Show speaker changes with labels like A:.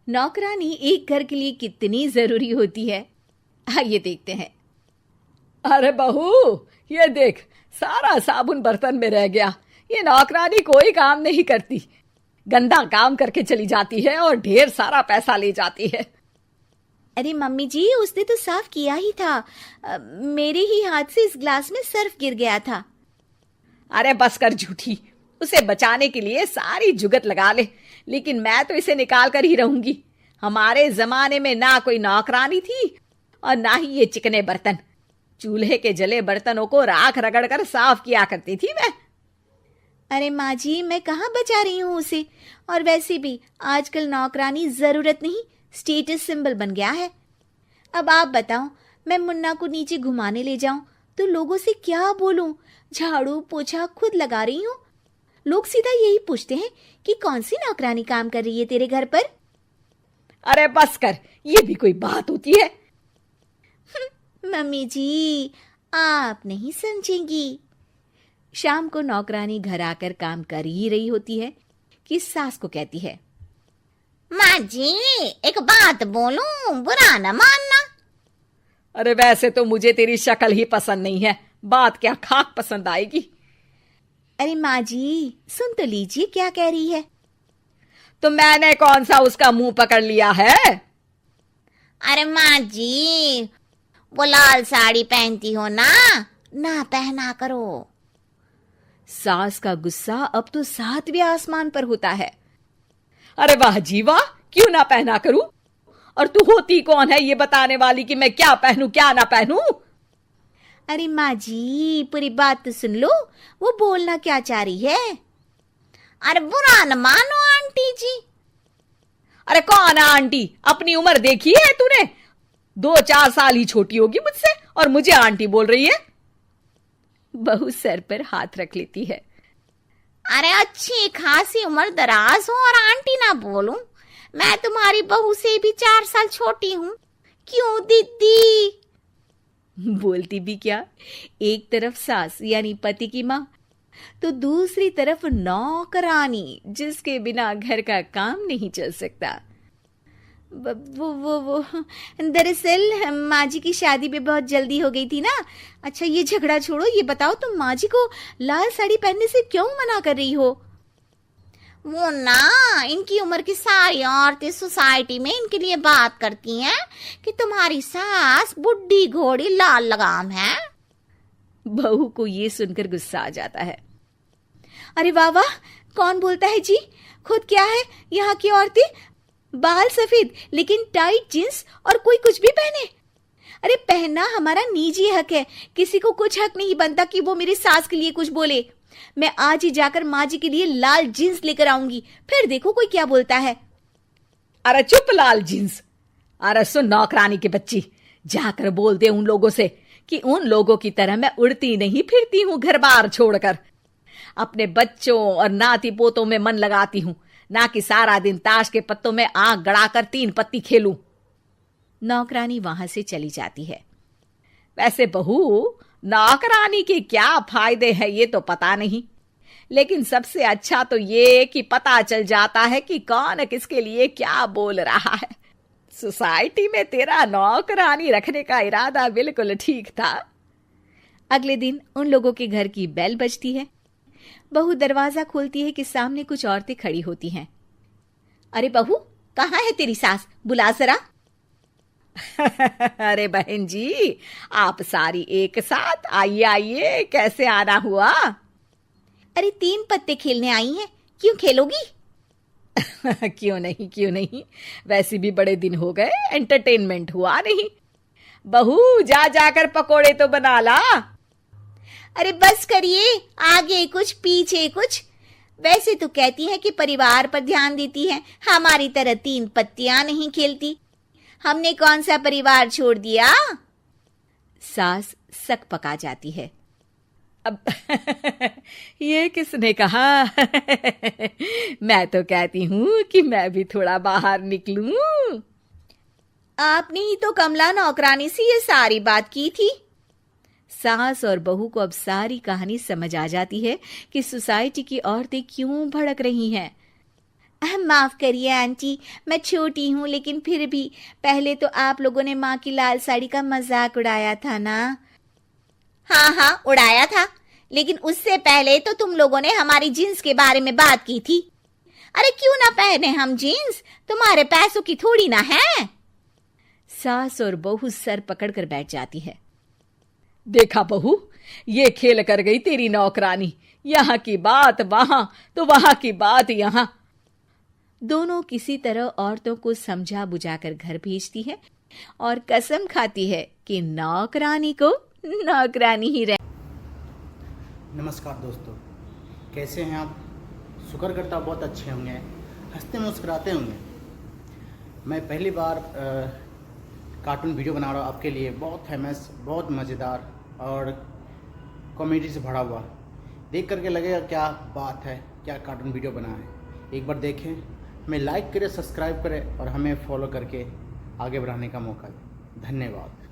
A: नौकरानी एक घर के लिए कितनी जरूरी होती है, आइए देखते हैं।
B: अरे बहू, ये देख, सारा साबुन बर्तन में रह गया। ये नौकरानी कोई काम नहीं करती, गंदा काम करके चली जाती है और ढेर सारा पैसा ले जाती है।
A: अरे मम्मी जी, उसने तो साफ किया ही था। मेरे ही हाथ से इस ग्लास में सर्फ गिर गया था।
B: अरे बस कर झूठी, उसे बचाने के लिए सारी जुगत लगा ले, लेकिन मैं तो इसे निकाल कर ही रहूंगी। हमारे जमाने में ना कोई नौकरानी थी और ना ही ये चिकने बर्तन। चूल्हे के जले बर्तनों को राख रगड़ कर साफ किया करती थी मैं।
A: अरे माँ जी, मैं कहाँ बचा रही हूँ उसे। और वैसे भी आजकल नौकरानी जरूरत नहीं, स्टेटस सिंबल बन गया है। अब आप बताओ, मैं मुन्ना को नीचे घुमाने ले जाऊं तो लोगों से क्या बोलूं? झाड़ू पोछा खुद लगा रही हूँ। लोग सीधा यही पूछते हैं कि कौन सी नौकरानी काम कर रही है तेरे घर पर।
B: अरे बस कर, ये भी कोई बात होती है?
A: मम्मी जी, आप नहीं समझेंगी। शाम को नौकरानी घर आकर काम कर ही रही होती है कि सास को कहती है,
C: माँ जी, एक बात बोलूं, बुरा न मानना।
B: अरे वैसे तो मुझे तेरी शक्ल ही पसंद नहीं है, बात क्या खाक पसंद आएगी।
A: अरे माँ जी, सुन तो लीजिए क्या कह रही है।
B: तो मैंने कौन सा उसका मुंह पकड़ लिया है?
C: अरे माँ जी, वो लाल साड़ी पहनती हो ना, ना पहना करो।
A: सास का गुस्सा अब तो 7वें आसमान पर होता है।
B: अरे वाह जी वाह, क्यों ना पहना करूं? और तू होती कौन है ये बताने वाली कि मैं क्या पहनूं क्या ना पहनूं?
A: अरे माँ जी, पूरी बात तो सुन लो, वो बोलना क्या चाह रही है।
C: अरे बुरा न मानो आंटी जी।
B: अरे कौन है आंटी? अपनी उम्र देखी है तूने? 2-4 साल ही छोटी होगी मुझसे और मुझे आंटी बोल रही है।
A: बहू सर पर हाथ रख लेती है।
C: अरे अच्छी खासी उम्र दराज हो और आंटी ना बोलूं? मैं तुम्हारी बहू से भी 4 साल छोटी हूँ। क्यों दीदी?
A: बोलती भी क्या, एक तरफ सास यानी पति की माँ, तो दूसरी तरफ नौकरानी जिसके बिना घर का काम नहीं चल सकता। वो दरअसल माँ जी की शादी भी बहुत जल्दी हो गई थी ना। अच्छा ये झगड़ा छोड़ो, ये बताओ तुम माँ जी को लाल साड़ी पहनने से क्यों मना कर रही हो?
C: वो ना, इनकी उम्र की सारी औरतें सोसाइटी में इनके लिए बात करती हैं कि तुम्हारी सास बुढ़ी घोड़ी लाल लगाम है।
A: बहू को ये सुनकर गुस्सा आ जाता है। अरे वाह वाह, कौन बोलता है जी? खुद क्या है यहाँ की औरतें, बाल सफेद लेकिन टाइट जींस और कोई कुछ भी पहने। अरे पहनना हमारा निजी हक है, किसी को कुछ हक नहीं बनता कि वो मेरी सास के लिए कुछ बोले। मैं आज ही जाकर माँ जी के लिए लाल जींस लेकर आऊंगी, फिर देखो कोई क्या बोलता है।
B: अरे चुप लाल जींस। अरे सुन नौकरानी की बच्ची, जाकर बोल दे उन लोगों से कि उन लोगों की तरह मैं उड़ती नहीं फिरती हूँ घर बार छोड़कर। अपने बच्चों और नाती पोतों में मन लगाती हूँ, ना कि सारा दिन ताश के पत्तों में आंख गड़ाकर 3 पत्ती खेलूं।
A: नौकरानी वहां से चली जाती है।
B: वैसे बहू, नौकरानी के क्या फायदे हैं ये तो पता नहीं, लेकिन सबसे अच्छा तो ये कि पता चल जाता है कि कौन किसके लिए क्या बोल रहा है। सोसाइटी में तेरा नौकरानी रखने का इरादा बिल्कुल ठीक था।
A: अगले दिन उन लोगों के घर की बेल बजती है। बहू दरवाजा खोलती है कि सामने कुछ औरतें खड़ी होती हैं। अरे बहू, कहाँ है तेरी सास? बुला जरा।
B: अरे बहन जी, आप सारी एक साथ आइए आइए, कैसे आना हुआ?
A: अरे 3 पत्ते खेलने आई हैं, क्यों खेलोगी?
B: क्यों नहीं, वैसे भी बड़े दिन हो गए, एंटरटेनमेंट हुआ नहीं। बहू जा जाकर पकोड़े तो बना ला।
A: अरे बस करिए, आगे कुछ पीछे कुछ। वैसे तो कहती है कि परिवार पर ध्यान देती है, हमारी तरह 3 पत्तियां नहीं खेलती। हमने कौन सा परिवार छोड़ दिया? सास सक पका जाती है।
B: अब ये किसने कहा? मैं तो कहती हूँ कि मैं भी थोड़ा बाहर निकलूं।
A: आपने ही तो कमला नौकरानी से ये सारी बात की थी। सास और बहू को अब सारी कहानी समझ आ जाती है कि सोसाइटी की औरतें क्यों भड़क रही हैं। माफ करिए आंटी, मैं छोटी हूँ, लेकिन फिर भी पहले तो आप लोगों ने माँ की लाल साड़ी का मजाक उड़ाया था ना।
C: हाँ हाँ, उड़ाया था, लेकिन उससे पहले तो तुम लोगों ने हमारी जीन्स के बारे में बात की थी। अरे क्यों ना पहने हम जीन्स, तुम्हारे पैसों की थोड़ी ना है।
B: सास और बहू सर पकड़कर बैठ जाती है। देखा बहू, ये खेल कर गई तेरी नौकरानी, यहाँ की बात वहां तो वहां की बात यहाँ। दोनों किसी तरह औरतों को समझा बुझाकर घर भेजती है और कसम खाती है कि नौकरानी को नौकरानी ही रहे।
D: नमस्कार दोस्तों, कैसे हैं आप? शुक्र करता बहुत अच्छे होंगे, हंसते मुस्कुराते होंगे। मैं पहली बार कार्टून वीडियो बना रहा हूँ आपके लिए, बहुत फेमस, बहुत मज़ेदार और कॉमेडी से भरा हुआ। देख करके लगेगा क्या बात है, क्या कार्टून वीडियो बना है। एक बार देखें, हमें लाइक करें, सब्सक्राइब करें और हमें फॉलो करके आगे बढ़ाने का मौका दें। धन्यवाद।